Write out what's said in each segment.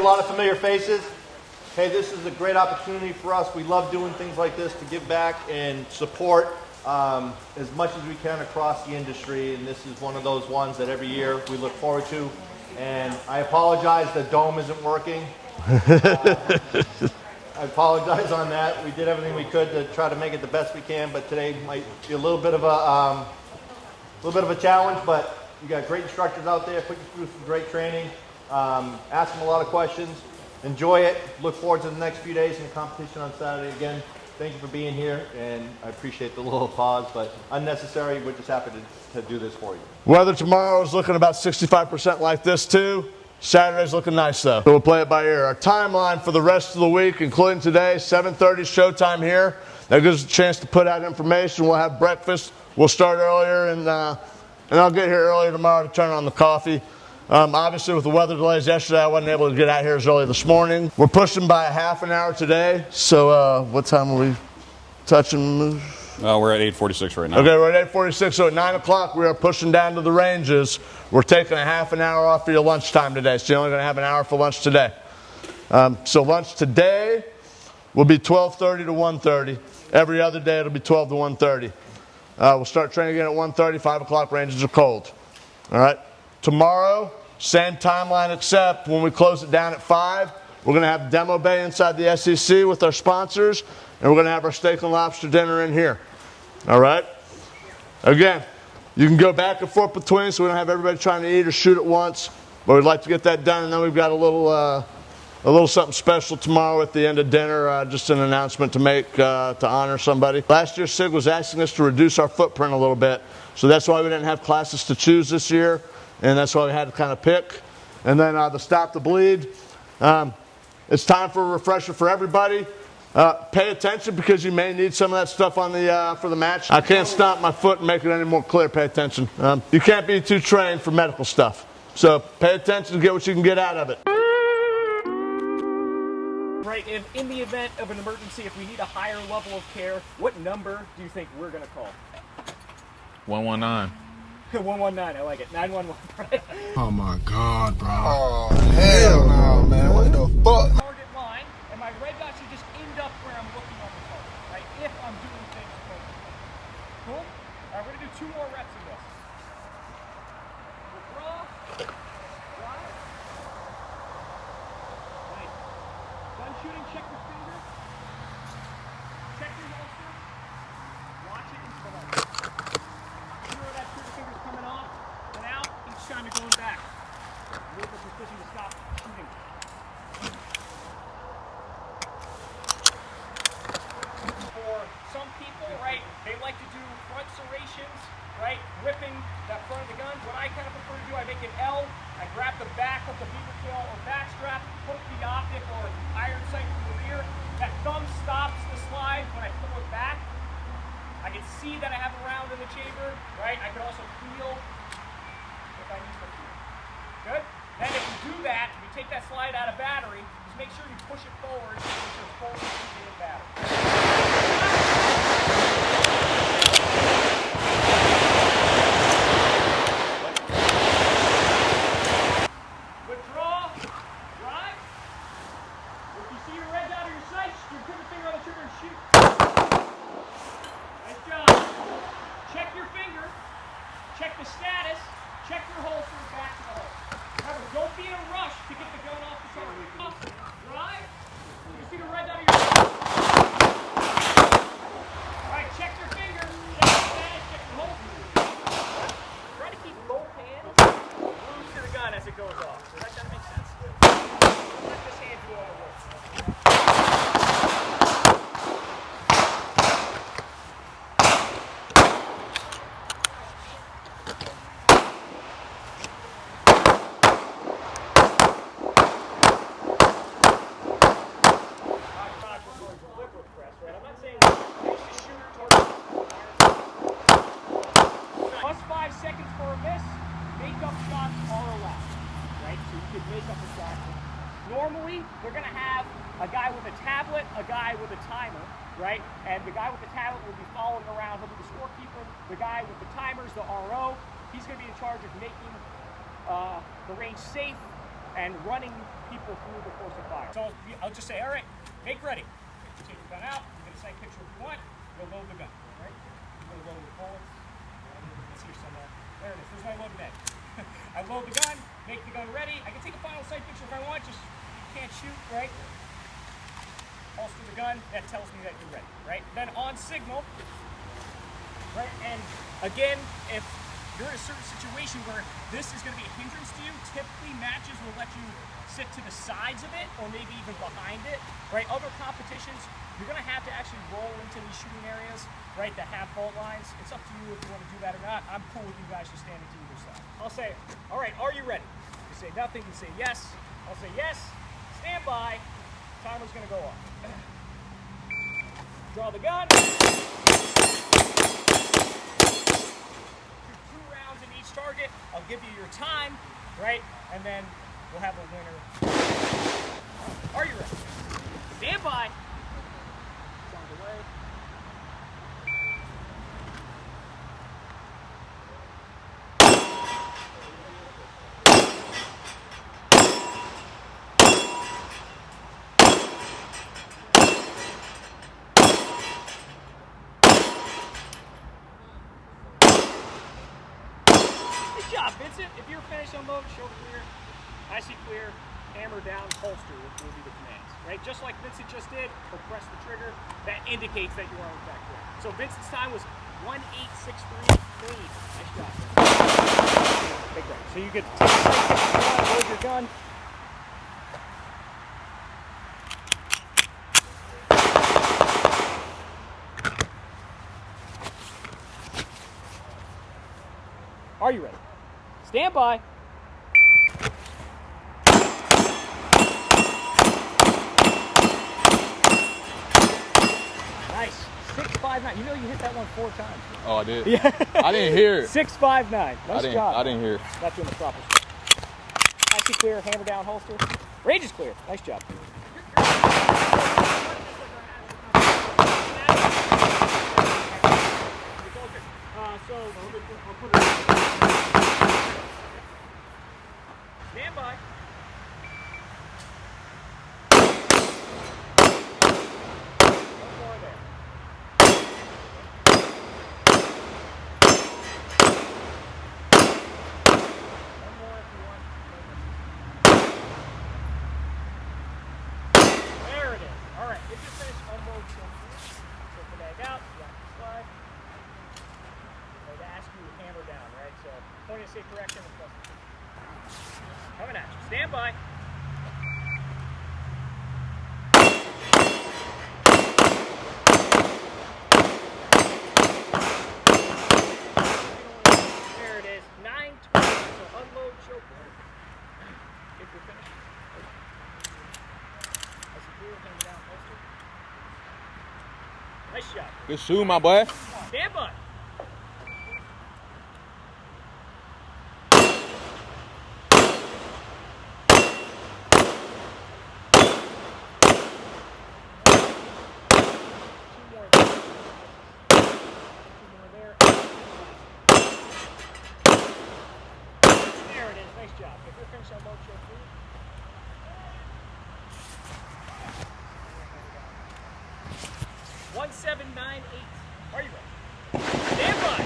lot of familiar faces. Hey, this is a great opportunity for us. We love doing things like this to give back and support as much as we can across the industry, and this is one of those ones that every year we look forward to. And I apologize the dome isn't working. I apologize on that. We did everything we could to try to make it the best we can, but today might be a little bit of a challenge. But you got great instructors out there, put you through some great training, ask them a lot of questions. Enjoy it. Look forward to the next few days in the competition on Saturday. Again, thank you for being here, and I appreciate the little pause, but unnecessary. We're just happy to do this for you. Weather tomorrow is looking about 65% like this too. Saturday's looking nice though. So we'll play it by ear. Our timeline for the rest of the week, including today, 7:30 showtime here. That gives us a chance to put out information. We'll have breakfast. We'll start earlier, and I'll get here earlier tomorrow to turn on the coffee. Obviously, with the weather delays yesterday, I wasn't able to get out here as early this morning. We're pushing by a half an hour today. So what time are we touching? We're at 8:46 right now. Okay, we're at 8:46. So at 9 o'clock, we are pushing down to the ranges. We're taking a half an hour off for your lunchtime today. So you're only going to have an hour for lunch today. So lunch today will be 12:30 to 1:30. Every other day, it'll be 12 to 1:30. We'll start training again at 1:30. 5 o'clock, ranges are cold. All right. Tomorrow, same timeline, except when we close it down at 5, we're going to have demo bay inside the SEC with our sponsors, and we're going to have our steak and lobster dinner in here. All right? Again, you can go back and forth between, so we don't have everybody trying to eat or shoot at once, but we'd like to get that done, and then we've got a little something special tomorrow at the end of dinner, just an announcement to make to honor somebody. Last year, Sig was asking us to reduce our footprint a little bit, so that's why we didn't have classes to choose this year. And that's why we had to kind of pick. And then the Stop the Bleed. It's time for a refresher for everybody. Pay attention because you may need some of that stuff on the for the match. I can't stomp my foot and make it any more clear. Pay attention. You can't be too trained for medical stuff. So pay attention and get what you can get out of it. Right, if in the event of an emergency, if we need a higher level of care, what number do you think we're going to call? 119. 119, I like it. 911, right? Oh my God, bro. Oh, hell no, man. What the fuck? Target line, and my red dot should just end up where I'm looking on the target, right? If I'm doing things correctly. Cool? All right, we're going to do 2 more reps of this. Withdraw. Drive. Nice. Done shooting, check your finger. Check your holster. Watch it and come on. That trigger finger's coming off and out each time you're going back. Move the precision to stop shooting. For some people, right, they like to do front serrations, right, whipping that front of the gun. What I kind of prefer to do, I make an L, I grab the back of the beaver tail or back strap, hook the optic or iron sight from the rear. That thumb stops the slide when I pull it back. I can see that I have a round in the chamber, right? I can also feel if I need to feel. Good? Then if you do that, you take that slide out of battery, just make sure you push it forward so you're fully in battery. Withdraw. Drive. If you see your red dot or your sights, you put the finger on the trigger and shoot. Nice job. Check your finger. Check the status. Check your holster back to the holster. Remember, don't be in a rush to get the gun off the target. Drive. You see the red dot of your sight. All right, check your finger. Check the status. Check your holster. Try to keep both hands glued to the gun as it goes off. Does that kind of make sense? Let this hand do all the work. Plus 5 seconds for a miss, make-up shots are allowed, right? So you could make up a shot. Normally, they're going to have a guy with a tablet, a guy with a timer, right? And the guy with the tablet will be following around. He'll be the scorekeeper. The guy with the timers, the RO, he's going to be in charge of making the range safe and running people through the course of fire. So I'll just say, all right, make ready. Take your gun out. You get a sight picture if you want. You'll load the gun. Right? You're gonna load the bullets. It's here somewhere. There it is. There's my loaded mag. I load the gun, make the gun ready. I can take a final sight picture if I want. Just you can't shoot, right? Holster the gun. That tells me that you're ready, right? Then on signal, right? And again, if you're in a certain situation where this is going to be a hindrance to you, typically matches will let you sit to the sides of it or maybe even behind it, right? Other competitions, you're going to have to actually roll into these shooting areas, right, that have fault lines. It's up to you if you want to do that or not. I'm cool with you guys just standing to either side. I'll say, all right, are you ready? You say nothing, you say yes. I'll say yes, stand by, timer's going to go off. Draw the gun. Target, I'll give you your time, right? And then we'll have a winner. Are you ready? Stand by. It's on the way. Good job, Vincent. If you're finished unloading, shoulder clear, I see clear, hammer down, holster will be the commands, right? Just like Vincent just did, or press the trigger, that indicates that you are in fact correct. So Vincent's time was 1863 clean. Nice job. Big break. So you could take a gun, load your gun. Are you ready? Stand by. Nice. 659. You know you hit that one 4 times. Oh, I did? Yeah. I didn't hear it. 659. Nice job. I didn't hear it. Got you in the proper spot. I see clear, hammer down, holster. Range is clear. Nice job. So I'll put it stand by. One more there. One more if you want. There it is. All right. If you finish, unload take the bag out. You got the slide. Ask you to hammer down, right? So point of safe direction. Coming at you. Stand by. There it is. 920. So unload, choke. If you're finished. That's a clear, hammer down, holster. Nice shot. Good shoot, my boy. Stand by. Nice job. If you're finished on load, show 3. 1798. Are you ready? Stand by.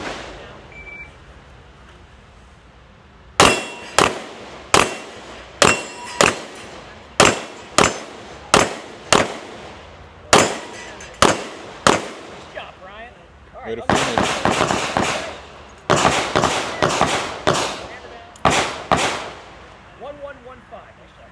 Nice job, Brian. All right. Way to finish. 1115. Nice job.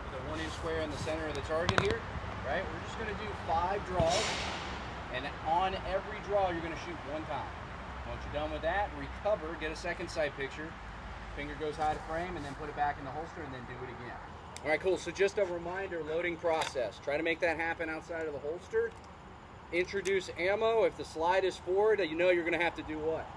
For the 1-inch square in the center of the target here, right? We're just going to do 5 draws, and on every draw you're going to shoot 1 time. Once you're done with that, recover, get a second sight picture, finger goes high to frame, and then put it back in the holster, and then do it again. All right, cool. So just a reminder, loading process. Try to make that happen outside of the holster. introduce ammo. If the slide is forward, you know you're going to have to do what?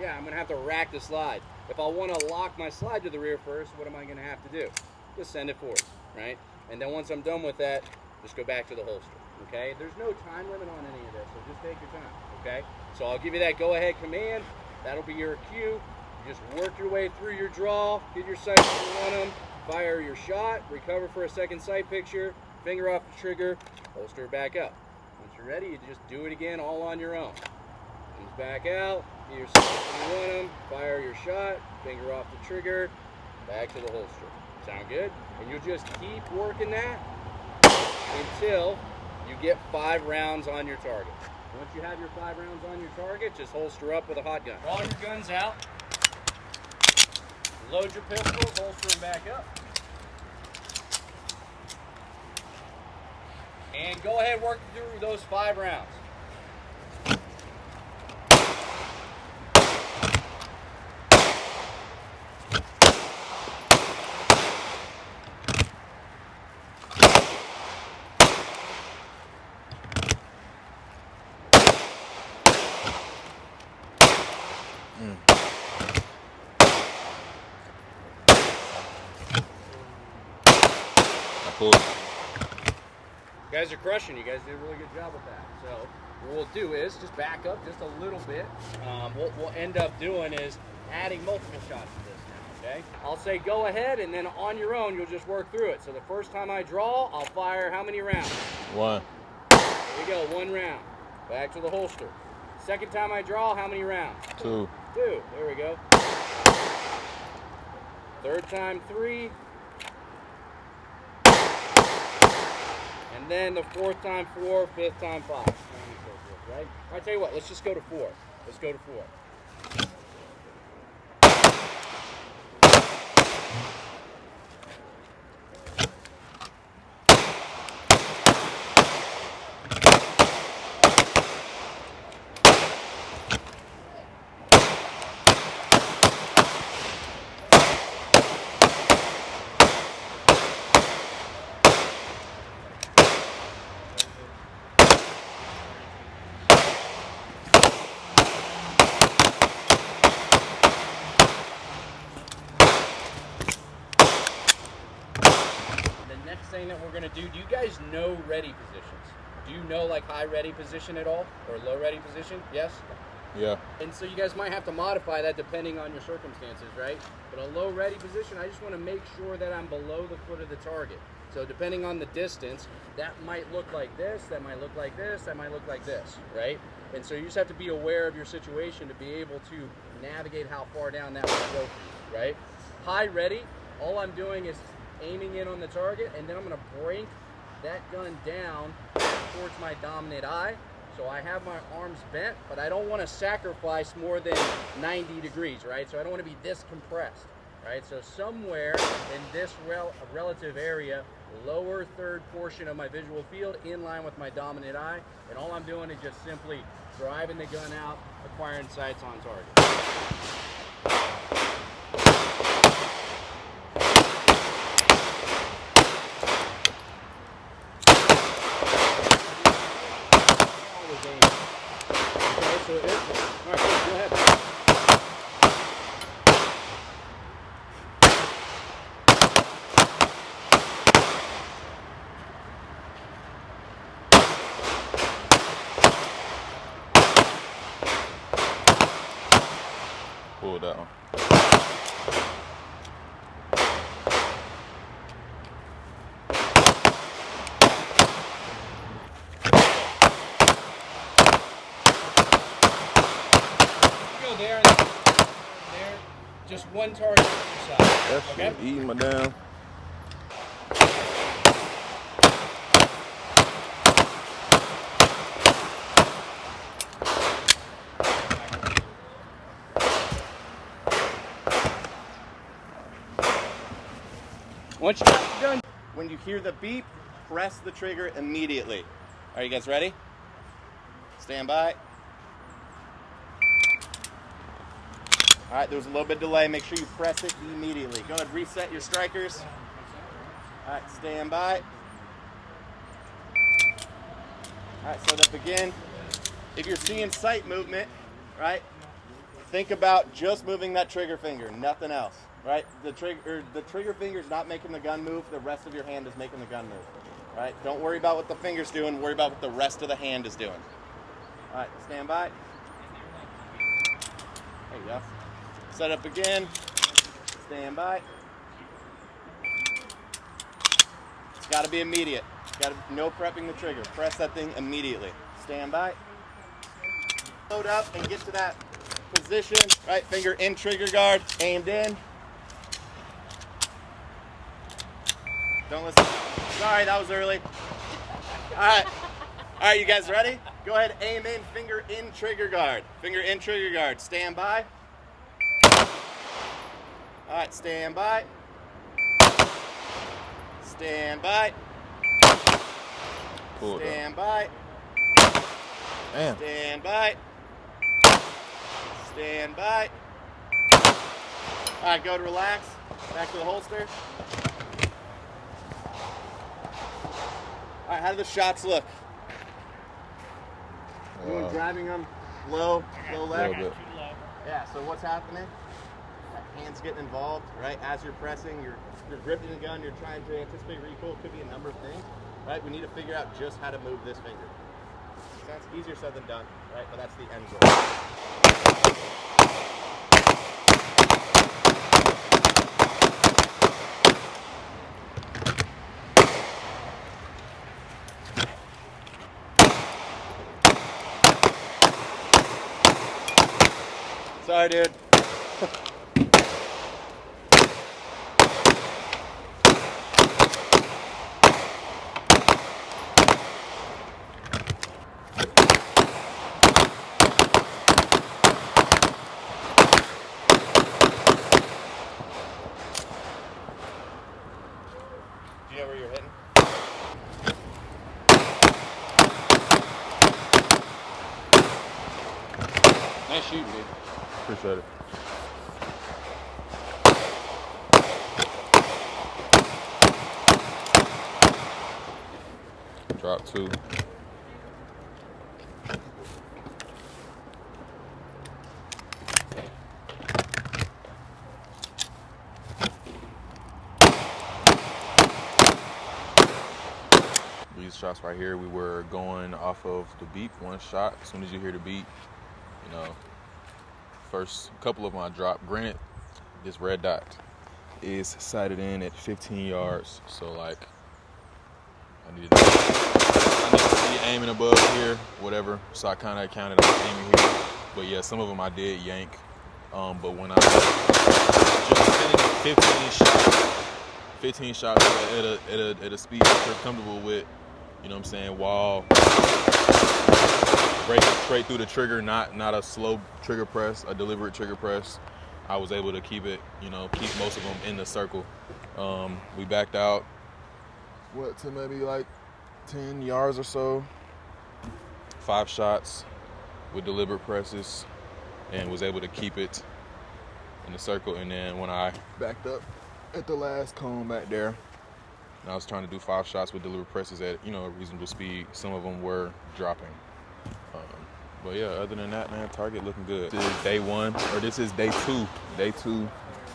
Yeah, I'm going to have to rack the slide. If I want to lock my slide to the rear first, what am I going to have to do? Just send it forward, right? And then once I'm done with that, just go back to the holster, okay? There's no time limit on any of this, so just take your time, okay? So I'll give you that go-ahead command. That'll be your cue. You just work your way through your draw, get your sights where you want them, fire your shot, recover for a second sight picture, finger off the trigger, holster it back up. Once you're ready, you just do it again all on your own. Comes back out, get your sights where you want them, fire your shot, finger off the trigger, back to the holster. Sound good? And you'll just keep working that until you get 5 rounds on your target. Once you have your 5 rounds on your target, just holster up with a hot gun. Draw your guns out. Load your pistols, holster them back up. And go ahead and work through those 5 rounds. Cool. You guys are crushing. You guys did a really good job with that. So what we'll do is just back up just a little bit. What we'll end up doing is adding multiple shots to this now, okay? I'll say go ahead, and then on your own, you'll just work through it. So the first time I draw, I'll fire how many rounds? 1. There you go, 1 round. Back to the holster. Second time I draw, how many rounds? 2. 2. There we go. Third time, 3. And then the 4th time 4, 5th time 5. Right? I'll tell you what, let's just go to 4. Let's go to 4. Thing that we're going to do you guys know ready positions? Do you know like high ready position at all, or low ready position? Yes? Yeah. And so you guys might have to modify that depending on your circumstances, right? But a low ready position, I just want to make sure that I'm below the foot of the target. So depending on the distance, that might look like this, that might look like this, that might look like this, right? And so you just have to be aware of your situation to be able to navigate how far down that will go for you, right? High ready, all I'm doing is aiming in on the target, and then I'm going to break that gun down towards my dominant eye. So I have my arms bent, but I don't want to sacrifice more than 90 degrees, right? So I don't want to be this compressed, right? So somewhere in this relative area, lower third portion of my visual field, in line with my dominant eye, and all I'm doing is just simply driving the gun out, acquiring sights on target. So all right, go ahead. Pull that one. There, there, just one target on each side. That shit Okay? eating my damn. Once you got it done, When you hear the beep, press the trigger immediately. Are you guys ready? Stand by. All right, there was a little bit of delay. Make sure you press it immediately. Go ahead, reset your strikers. All right, stand by. All right, so to begin, if you're seeing sight movement, right, think about just moving that trigger finger, nothing else, right? The trigger finger is not making the gun move. The rest of your hand is making the gun move, right? Don't worry about what the finger's doing. Worry about what the rest of the hand is doing. All right, stand by. There you go. Set up again. Stand by. It's got to be immediate. No prepping the trigger. Press that thing immediately. Stand by. Load up and get to that position. Right finger in trigger guard, aimed in. Don't listen. Sorry, that was early. All right, you guys ready? Go ahead, aim in, finger in trigger guard. Finger in trigger guard. Stand by. All right, stand by. Stand by. Pull it up. Stand by. Damn. Stand by. Stand by. All right, go to relax. Back to the holster. All right, how do the shots look? Anyone driving them low left? Little bit. Yeah, so what's happening? That hand's getting involved, right? As you're pressing, you're gripping the gun, you're trying to anticipate recoil. Could be a number of things, right? We need to figure out just how to move this finger. Sounds easier said than done, right? But that's the end goal. Sorry, dude. Do you know where you're hitting? Nice shooting, dude. Appreciate it. Drop 2. These shots right here, we were going off of the beep, one shot. As soon as you hear the beep, you know, first couple of my drop. Granted, this red dot is sighted in at 15 yards, so like I needed to be aiming above here, whatever. So I kind of counted on aiming here. But yeah, some of them I did yank. But when I just finished 15 shots at a speed that you're comfortable with, you know what I'm saying, while breaking straight through the trigger, not a slow trigger press, a deliberate trigger press, I was able to keep it, you know, keep most of them in the circle. We backed out, to maybe like 10 yards or so. 5 shots with deliberate presses and was able to keep it in the circle. And then when I backed up at the last cone back there, and I was trying to do 5 shots with deliberate presses at, you know, a reasonable speed. Some of them were dropping. But yeah, other than that, man, target looking good. This is day 1, or this is day 2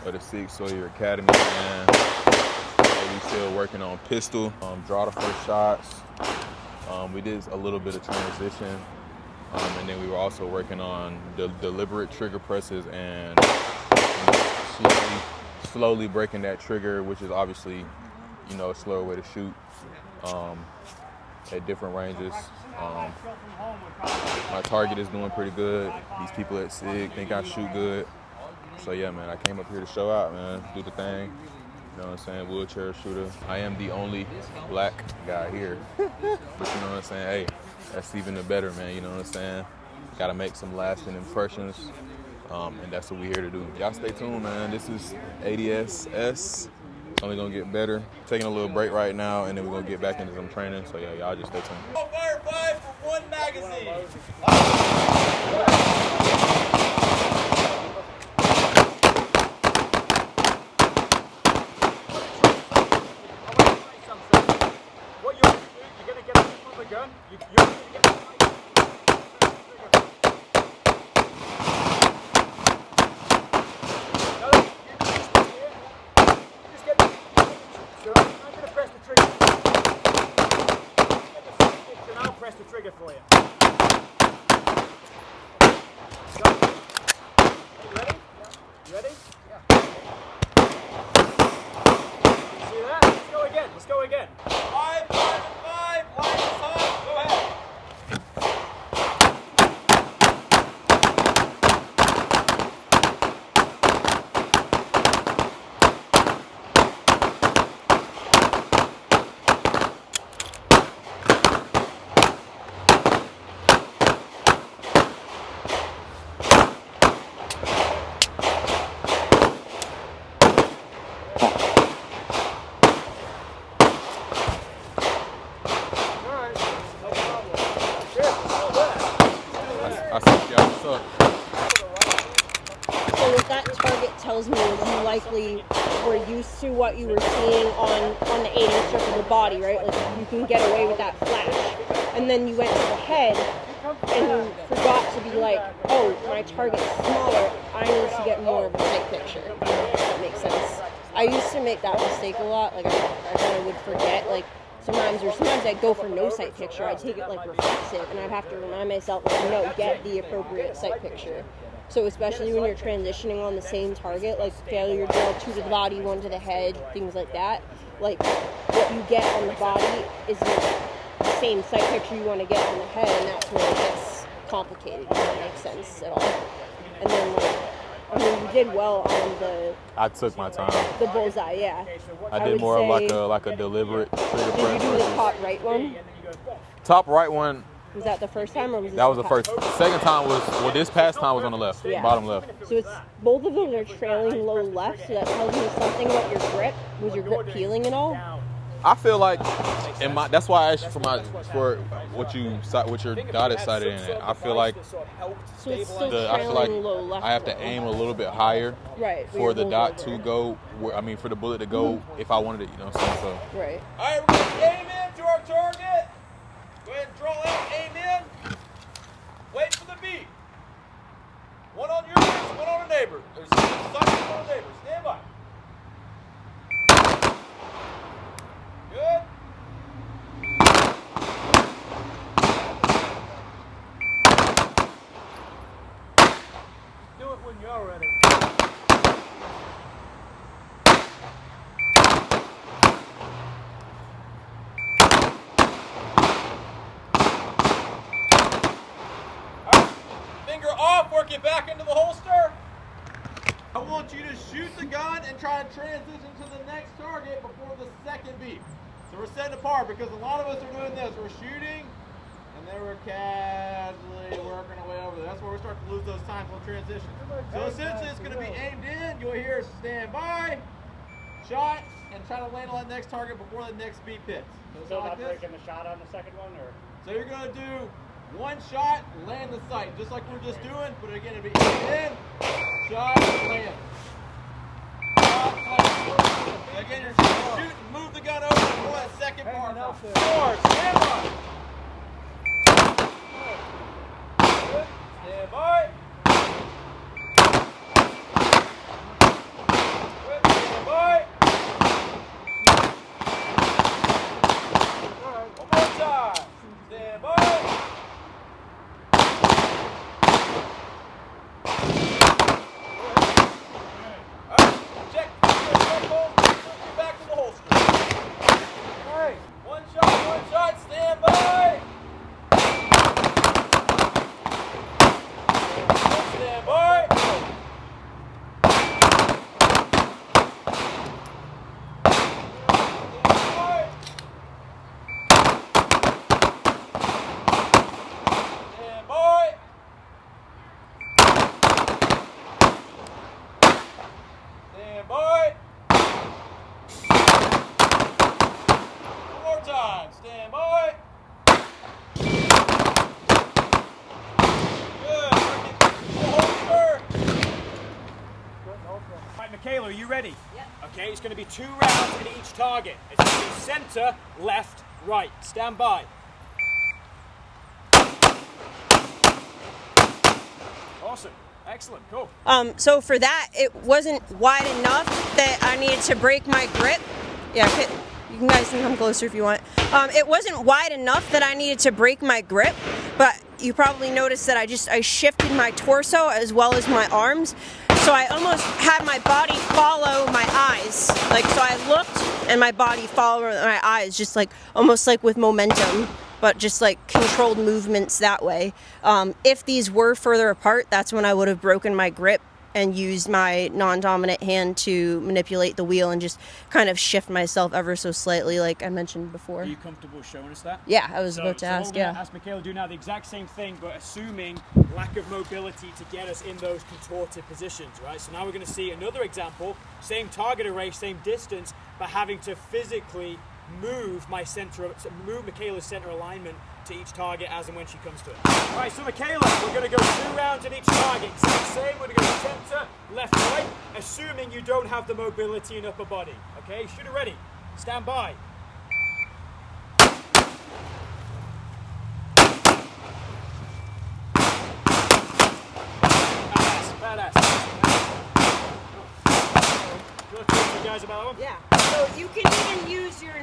of the Sig Sauer Academy, man. We still working on pistol, draw the first shots. We did a little bit of transition, and then we were also working on the deliberate trigger presses and slowly breaking that trigger, which is obviously, you know, a slower way to shoot at different ranges. My target is doing pretty good. These people at SIG think I shoot good. So yeah, man, I came up here to show out, man, do the thing. You know what I'm saying? Wheelchair shooter. I am the only black guy here. But you know what I'm saying? Hey, that's even the better, man. You know what I'm saying? Gotta make some lasting impressions. And that's what we're here to do. Y'all stay tuned, man. This is ADSS. Only gonna get better. Taking a little break right now, and then we're gonna get back into some training. So yeah, y'all just stay tuned. Fire 5 for 1 magazine. What you're gonna do, you're gonna get a grip on the gun. You're gonna get What's up? So what that target tells me is you likely were used to what you were seeing on the 8-inch strip of the body, right? Like you can get away with that flash. And then you went to the head and you forgot to be like, oh, my target's smaller, I need to get more of a sight picture. If that makes sense. I used to make that mistake a lot. Like I kind of would forget, like sometimes I'd go for no sight picture. I'd take it like reflexive and I'd have to remind myself, like, no, get the appropriate sight picture. So especially when you're transitioning on the same target, like failure drill, 2 to the body, 1 to the head, things like that, like what you get on the body isn't the same sight picture you want to get on the head, and that's where it gets complicated, if that makes sense at all. And then, like, I mean, you did well on I took my time. the bullseye, yeah. I did more of like a deliberate trigger Did you press. do the top right one? Top right one, Was that the first time, or was this that was the top? first. Second time was, well, this past time was on the left, Yeah. bottom left. So it's both of those are trailing low left, so that tells me something about your grip. Was your grip peeling at all? I feel like, that's why I asked you for what your dotted sighted in it. I feel like So it's still I feel like trailing low left. I have to though. aim a little bit higher Right, for the your dot bullseye. to go. For the bullet to go if I wanted it. You know what I'm saying? So. Right. All right, we're going to aim in to our target. Go ahead and draw out, aim in. Wait for the beat. One on yours, one on a neighbor. There's one on a neighbor. Stand by. Good. Do it when you're ready. Finger off, work it back into the holster. I want you to shoot the gun and try and transition to the next target before the second beep. So we're setting apart because a lot of us are doing this. We're shooting and then we're casually working our way over there. That's where we start to lose those times on transition. So essentially it's going to be aimed in. You'll hear stand by, shot, and try to land on that next target before the next beep hits. So like this. Breaking the shot on the second one, or? So you're going to do one shot, land the sight, just like we're just doing, but again, it'll be in, shot, land. Shot, land. And again, you're shooting, move the gun over for that second part. Four, stand by. Good, stand by. Good, stand by. One more time. Stand by. Check hold, back to the holster. All right, one shot, stand by. Stand by. Stand by. Stand by. One more time. Stand by. Good. Holster. All right, Michaela, are you ready? Yep. Okay, it's going to be 2 rounds in each target. It's going to be center, left, right. Stand by. Awesome. Excellent. Cool. So for that, it wasn't wide enough that I needed to break my grip. Yeah, you guys can come closer if you want. It wasn't wide enough that I needed to break my grip, but you probably noticed that I shifted my torso as well as my arms. So I almost had my body follow my eyes. Like, so I looked and my body followed my eyes, just like, almost like with momentum, but just like controlled movements that way. If these were further apart, that's when I would have broken my grip and used my non-dominant hand to manipulate the wheel and just kind of shift myself ever so slightly, like I mentioned before. Are you comfortable showing us that? Yeah, I was about to ask, what we're gonna yeah. ask Michaela to do now the exact same thing, but assuming lack of mobility to get us in those contorted positions, right? So now we're going to see another example, same target array, same distance, but having to physically move Michaela's center alignment to each target as and when she comes to it. All right, so Michaela, we're going to go 2 rounds at each target. Exact same. We're going to go center, left, right, assuming you don't have the mobility in upper body. Okay, shooter ready. Stand by. Badass. You want to talk to you guys about that one? Yeah. So you can even use your.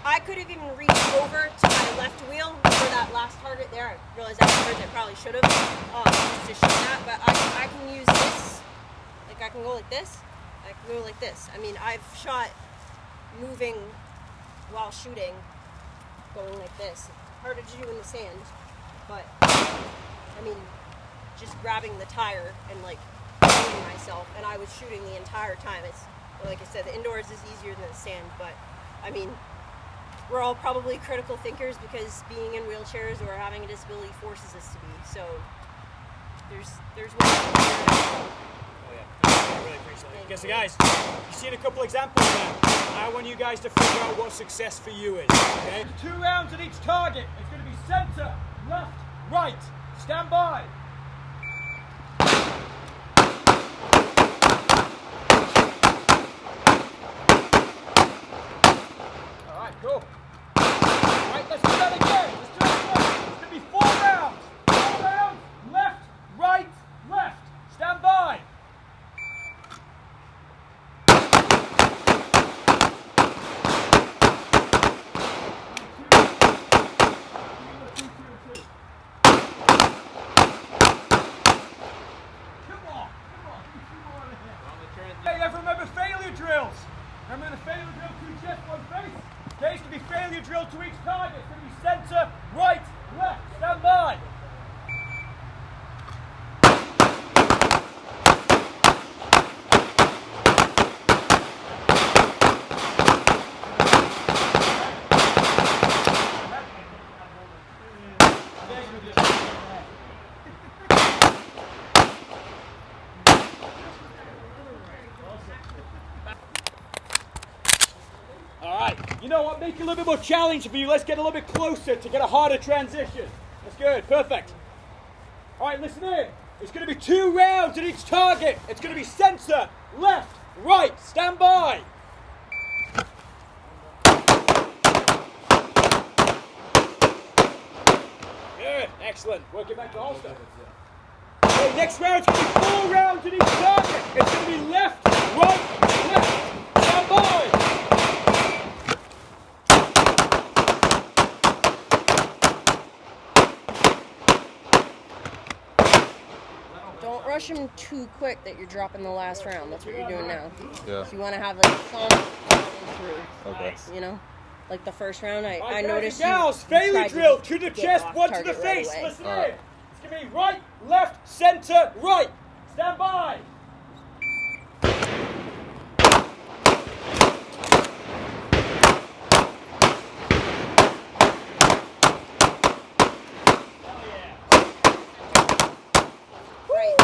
I could have even reached over to my left wheel for that last target there. I realized afterwards I probably should have just to show that, but I can use this. Like I can go like this. I can go like this. I mean, I've shot moving while shooting, going like this. Harder to do in the sand, but I mean, just grabbing the tire and like holding myself, and I was shooting the entire time. It's like I said, the indoors is easier than the sand, but I mean, we're all probably critical thinkers because being in wheelchairs or having a disability forces us to be. So there's ways to figure it out. Oh yeah, I really appreciate it. Okay, so guys, you've seen a couple examples there. I want you guys to figure out what success for you is. Okay, 2 rounds at each target. It's going to be center, left, right. Stand by. Cool. Alright, let's do that again. Let's do it again. It's going to be 4 rounds. 4 rounds. Left, right, left. Stand by. Come on. Hey, ever remember failure drills? Remember the failure drill, 2 chest, 1 face? Okay, it's going to be failure drill to each target. It's going to be center, right, left. Stand by. You know what? Make it a little bit more challenging for you. Let's get a little bit closer to get a harder transition. That's good. Perfect. All right, listen in. It's going to be 2 rounds at each target. It's going to be center, left, right. Stand by. Good. Excellent. Work it back to holster. Okay, next round's going to be 4 rounds at each target. It's going to be left, right, left. Stand by. Don't rush him too quick that you're dropping the last round. That's what you're doing now. Yeah. So you want to have like some through. Okay. You know, like the first round, I Right, noticed gals, you failure tried drill to to the get chest, off 1 to the target right face. away. Listen All right. in. It's going to be right, left, center, right. Stand by. Right.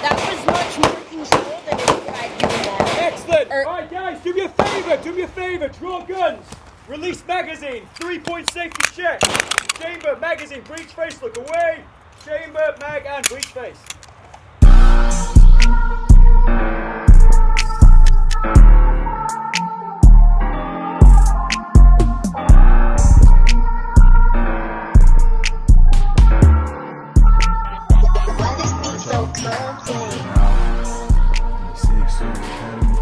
That was much more controlled than if you tried to do more. Excellent. All right, guys, do me a favor. Do me a favor. Draw guns. Release magazine. 3-point safety check. Chamber, magazine, breech face, look away. Chamber, mag, and breech face. Sig Sauer Academy.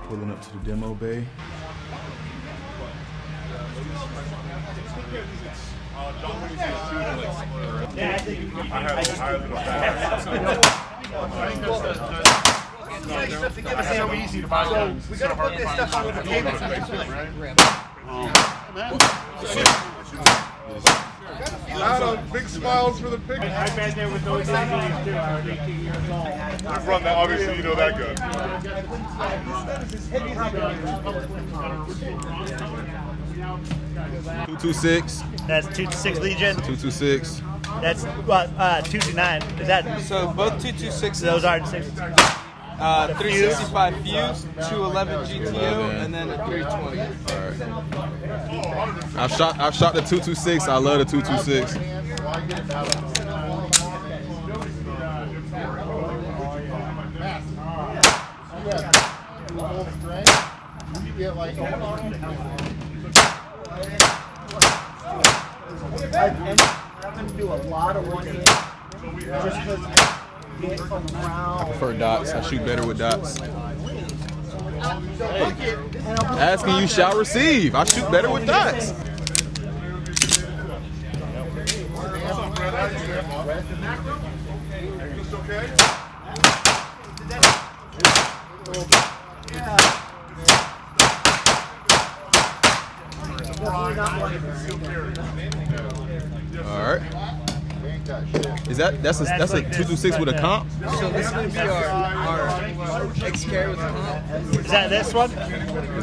Pulling up to the demo bay. So easy to buy guns. We gotta put this stuff on the table. A lot of big smiles for the picture. I've been there with those ADs too. I was 18 years old. I've run that, obviously you know that gun. 226. That's 226 Legion. 226. That's 229. Is that So both 226s. those aren't six? 365 fuse, 211 GTO, and then a 320. All right. I've shot the 226. I love the 226. I'm do a lot of one hand just because I prefer dots. I shoot better with dots. Asking you shall receive. I shoot better with dots. All right. That's a 226 with a comp? So this is going to be our X carry with a comp. Is that this one?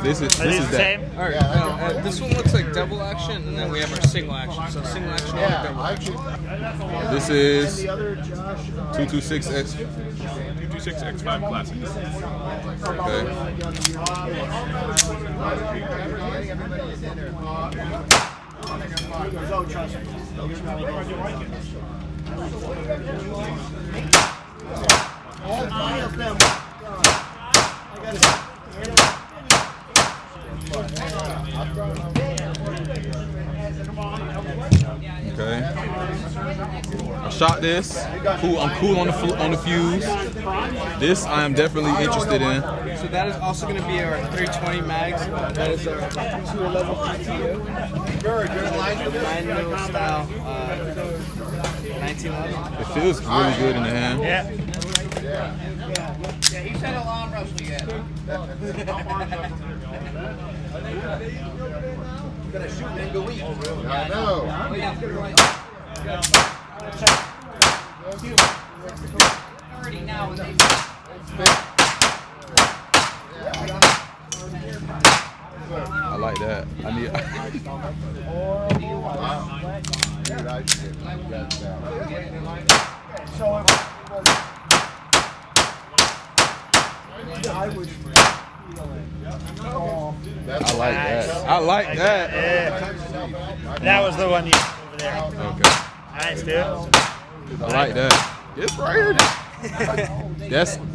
This is the that. same? All right. This one looks like double action, and then we have our single action. So single action or double action. This is 226X. 226X5 Classic. All three of them. Okay. I shot this. Cool. I'm cool on the fuse. This I am definitely interested in. So that is also going to be our 320 mags. That is our 211 GTO. 9mm style 1911. It feels really good in the hand. Yeah. Yeah, he's had a long rusty yet. Gonna shoot and go eat. I know. Already now. I like that. I need. I like that. I like that. Yeah. That was the one you over there. Okay. Nice, dude. I like that. This right here.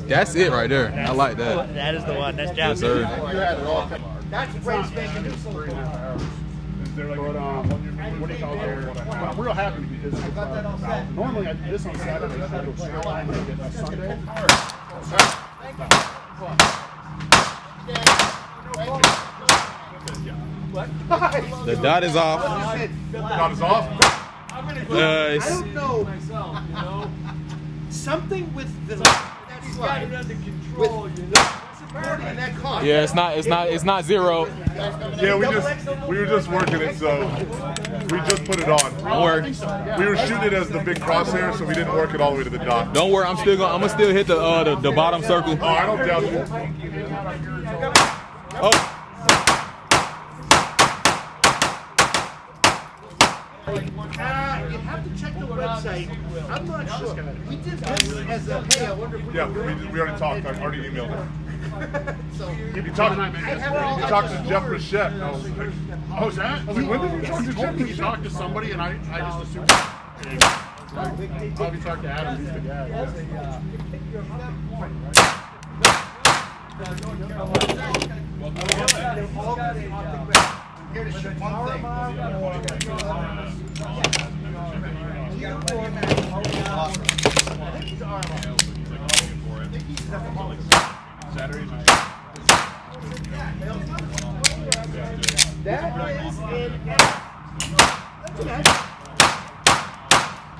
That's it right there. I like that. That is the one. That's Yes, job. sir. That's brand spanking new. What do you call it? I'm real happy because normally I do this on Saturday, I go straight line and get a Sunday. The dot is off. Dot is off? I don't know. Something with the that's got it under control, you know. Supporting that car. Yeah, it's not zero. Yeah, we were just working it, so we just put it on. Don't worry. We were shooting it as the big crosshair, so we didn't work it all the way to the dot. Don't worry. I'm gonna still hit the bottom circle. Oh, I don't doubt you. Oh. You have to check the website. I'm not sure. We did this as a hey, I wonder if we Yeah, we already talked. I already emailed him. You talked to Jeff Rochette. I was like, oh, is that? I was like, when did you talk to Jeff? You talked to somebody, and I just assumed. I'll be talking to Adam. He's the guy. Here to shoot one thing.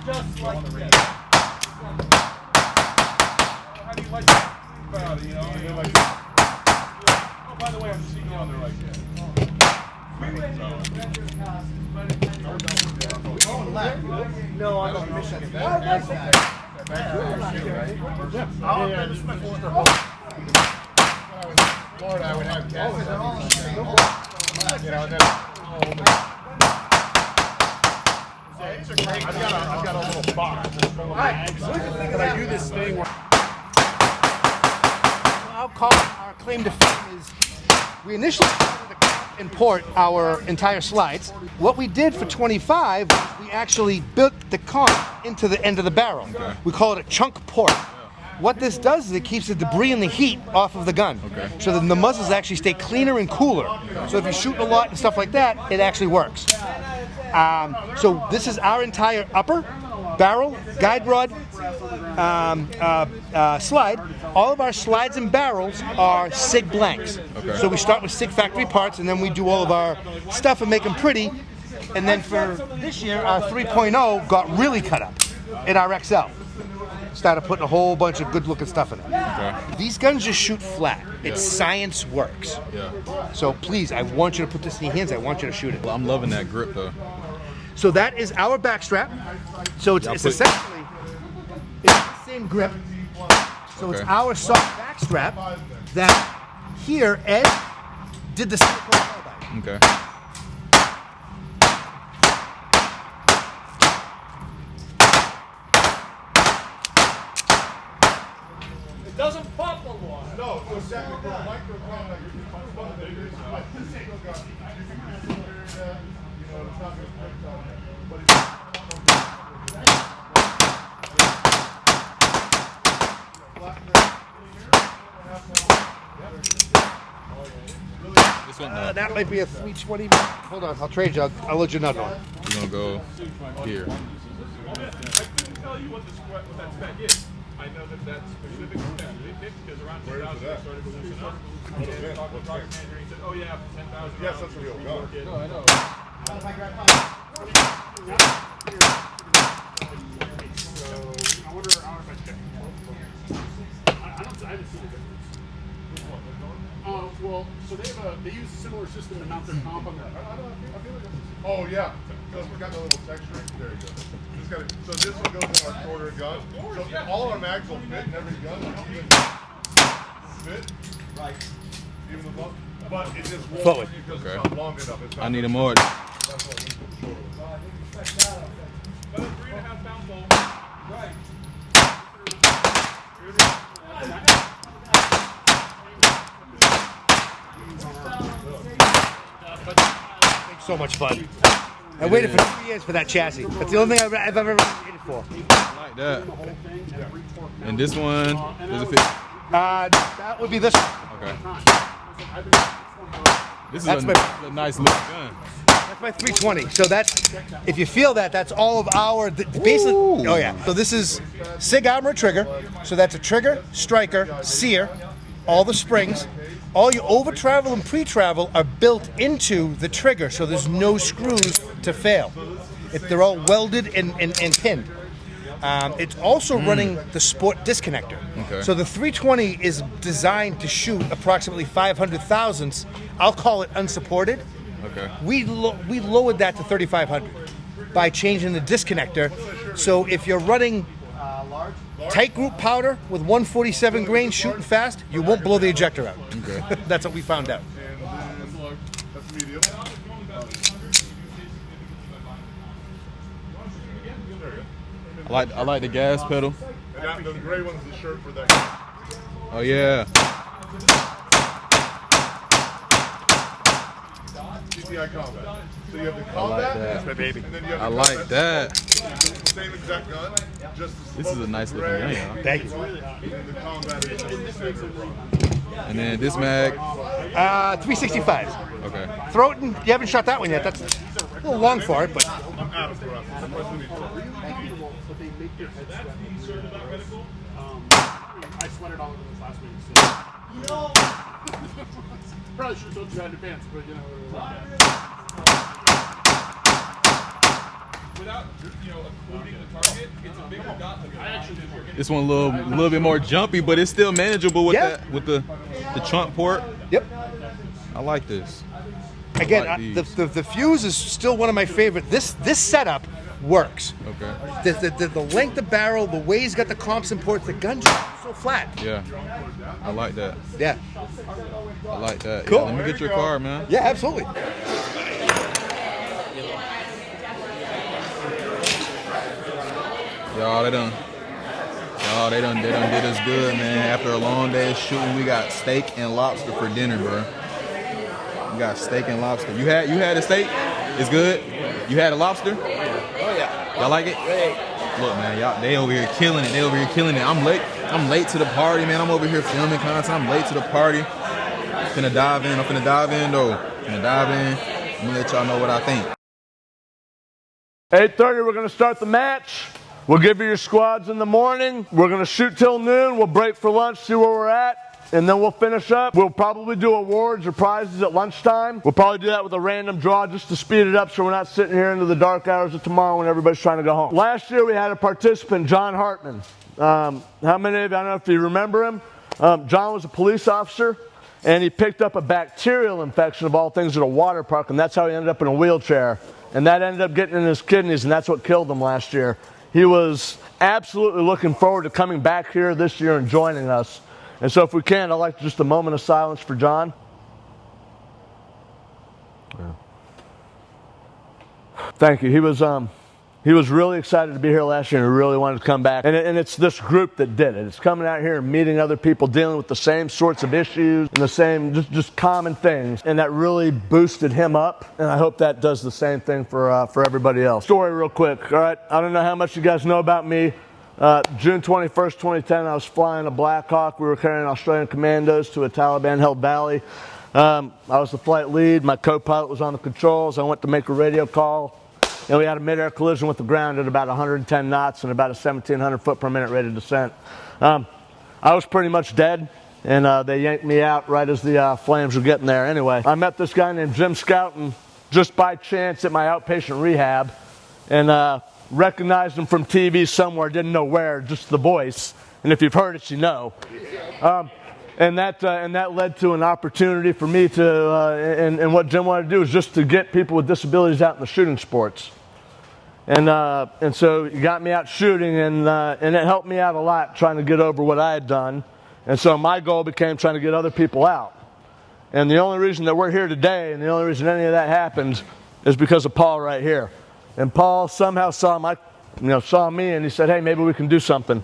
Just like that. How do you like that about it, you know? They're like, oh, by the way, I'm seeing you on there like that. No, I'm on Michigan. Florida, I would have cats. You know, and then. I've got a little box. But I do this thing where I'll call our claim to fame is we initially started to cut and port our entire slides. What we did for 25 was we actually built the comp into the end of the barrel. Okay. We call it a chunk port. What this does is it keeps the debris and the heat off of the gun. Okay. So that the muzzles actually stay cleaner and cooler. So if you're shooting a lot and stuff like that, it actually works. So this is our entire upper barrel, guide rod, slide. All of our slides and barrels are Sig blanks. Okay. So we start with Sig factory parts, and then we do all of our stuff and make them pretty. And then for this year, our 3.0 got really cut up in our XL. Started putting a whole bunch of good-looking stuff in it. Okay. These guns just shoot flat. It's science works. Yeah. So please, I want you to put this in your hands. I want you to shoot it. Well, I'm loving that grip though. So that is our back strap. So it's essentially it's the same grip. So it's Okay. our soft back strap that here Ed did the silicone carbide. Okay. It doesn't pop a lot. No, so exactly for a micro contact, This one, That might be a 320. Hold on, I'll trade you. I'll let you know. we're gonna go here. I couldn't tell you what that spec is. I know that that's specific spec because around 10,000 they started to loosen up. And talked to the product manager, he said, "Oh yeah, 10,000." Yes, that's a real gun. No, I know. So I wonder how if I check. I haven't seen a difference. Well, so they use a similar system to mount their comp on that. Oh yeah, because we got the little texture. There you go. Just gotta, so this one goes in our shorter gun. So all our mags will fit in every gun. Even fit. Right. Even the bump. But it just won't Forward. because Okay. it's not long enough. It's not I need a more. That's what we shorter. But a 3.5 pound bolt. Right. So much fun. I waited for 3 years for that chassis. That's the only thing I've ever waited for. I like that. And this one, does it fit? That would be this one. Okay. This is That's a nice looking gun. That's my 320. So that's, if you feel that, that's all of our, basically, oh yeah. So this is Sig Armor trigger. So that's a trigger, striker, sear, all the springs. All your over-travel and pre-travel are built into the trigger, so there's no screws to fail. They're all welded and pinned. It's also running the sport disconnector. Okay. So the 320 is designed to shoot approximately 500 thousandths. I'll call it unsupported. Okay. We lowered that to 3,500 by changing the disconnector. So if you're running tight group powder with 147 grain shooting fast, you won't blow the ejector out. Okay. That's what we found out. That's medium. I like the gas pedal. And the gray one's the shirt for that. Oh yeah. CPI combat. So you have the combat. that. That's my baby. And then you have I the like combat. that. Same exact gun. Just This is a nice looking gun, y'all. Thank you. And the combat is the standard product. And then this mag. 365. Okay. Throw it in. You haven't shot that one yet. That's a little long for it, but I'm out of breath. I sweated all over this last week. So. Probably should have told you that in advance, but you know. Without, occluding the target, it's a bigger gun. I actually did. This one a little bit more jumpy, but it's still manageable with Yeah. that with the trunk port. yep. I like this. Again, like these. the fuse is still one of my favorite. This setup works. Okay. The length of barrel, the way he's got the comps and ports, the gun's so flat. Yeah. I like that. Yeah. I like that. Cool. Yeah, let me get your car, man. Yeah, absolutely. Y'all, they done Oh, they done did us good, man. After a long day of shooting, we got steak and lobster for dinner, bro. We got steak and lobster. You had a steak? It's good? You had a lobster? Oh yeah. Y'all like it? Great. Look, man, they over here killing it. I'm late to the party, man. I'm over here filming content. I'm late to the party. I'm finna dive in, though. I'm gonna let y'all know what I think. 8:30, we're going to start the match. We'll give you your squads in the morning. We're going to shoot till noon. We'll break for lunch, see where we're at, and then we'll finish up. We'll probably do awards or prizes at lunchtime. We'll probably do that with a random draw just to speed it up so we're not sitting here into the dark hours of tomorrow when everybody's trying to go home. Last year, we had a participant, John Hartman. How many of you, I don't know if you remember him. John was a police officer, and he picked up a bacterial infection of all things at a water park, and that's how he ended up in a wheelchair. And that ended up getting in his kidneys, and that's what killed him last year. He was absolutely looking forward to coming back here this year and joining us. And so if we can, I'd like just a moment of silence for John. Yeah. Thank you. He was really excited to be here last year and he really wanted to come back. And it's this group that did it. It's coming out here and meeting other people dealing with the same sorts of issues and the same just common things. And that really boosted him up. And I hope that does the same thing for everybody else. Story real quick, all right? I don't know how much you guys know about me. June 21st, 2010, I was flying a Black Hawk. We were carrying Australian commandos to a Taliban-held valley. I was the flight lead. My co-pilot was on the controls. I went to make a radio call. And we had a mid-air collision with the ground at about 110 knots and about a 1,700 foot per minute rate of descent. I was pretty much dead, and they yanked me out right as the flames were getting there. Anyway, I met this guy named Jim Scouten just by chance at my outpatient rehab, and recognized him from TV somewhere, didn't know where, just the voice. And if you've heard it, you know. And that led to an opportunity for me to, and what Jim wanted to do is just to get people with disabilities out in the shooting sports. And so he got me out shooting, and it helped me out a lot trying to get over what I had done. And so my goal became trying to get other people out. And the only reason that we're here today, and the only reason any of that happened, is because of Paul right here. And Paul somehow saw me, and he said, "Hey, maybe we can do something."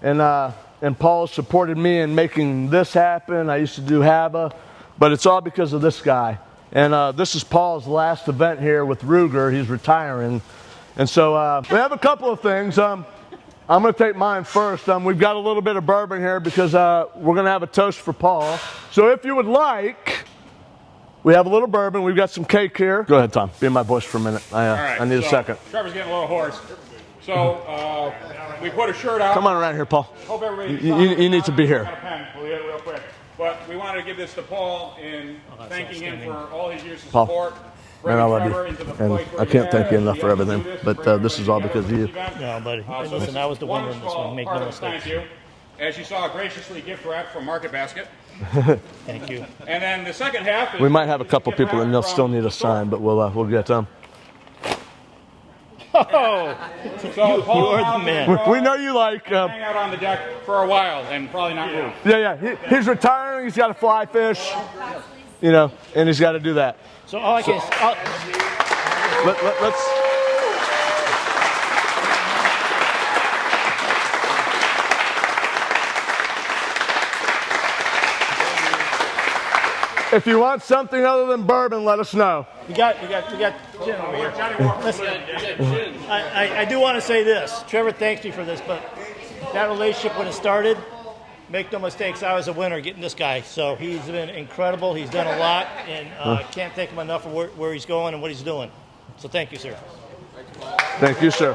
And Paul supported me in making this happen. I used to do HAVA, but it's all because of this guy. And this is Paul's last event here with Ruger. He's retiring. And so we have a couple of things. I'm going to take mine first. We've got a little bit of bourbon here because we're going to have a toast for Paul. So if you would like, we have a little bourbon. We've got some cake here. Go ahead, Tom. Be in my voice for a minute. I need a second. Trevor's getting a little hoarse. So we put a shirt out. Come on around here, Paul. Hope everybody. You need to be here. We'll get it real quick. But we wanted to give this to Paul in thanking him for all his years of Paul. support. Man, I love you. And I can't thank you enough for everything. But this is all because of you. No, buddy. Listen, I was the winner in this one. Make no mistakes. Thank you. As you saw, graciously gift wrapped from Market Basket. Thank you. And then the second half. We might have a couple people and they'll still need a sign, but we'll get them. Oh, so you are the man. We know you like. Hang out on the deck for a while and probably not move. Yeah. He's retiring. He's got to fly fish. And he's got to do that. So all I can. Let's. If you want something other than bourbon, let us know. We got gin over here. Listen, I do want to say this. Trevor thanks me for this, but that relationship when it started, make no mistakes, I was a winner getting this guy. So he's been incredible. He's done a lot, and can't thank him enough for where he's going and what he's doing. So thank you, sir. Thank you, sir.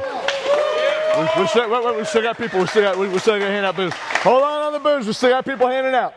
We still got people. We still got handing out booze. Hold on the booze. We still got people handing out.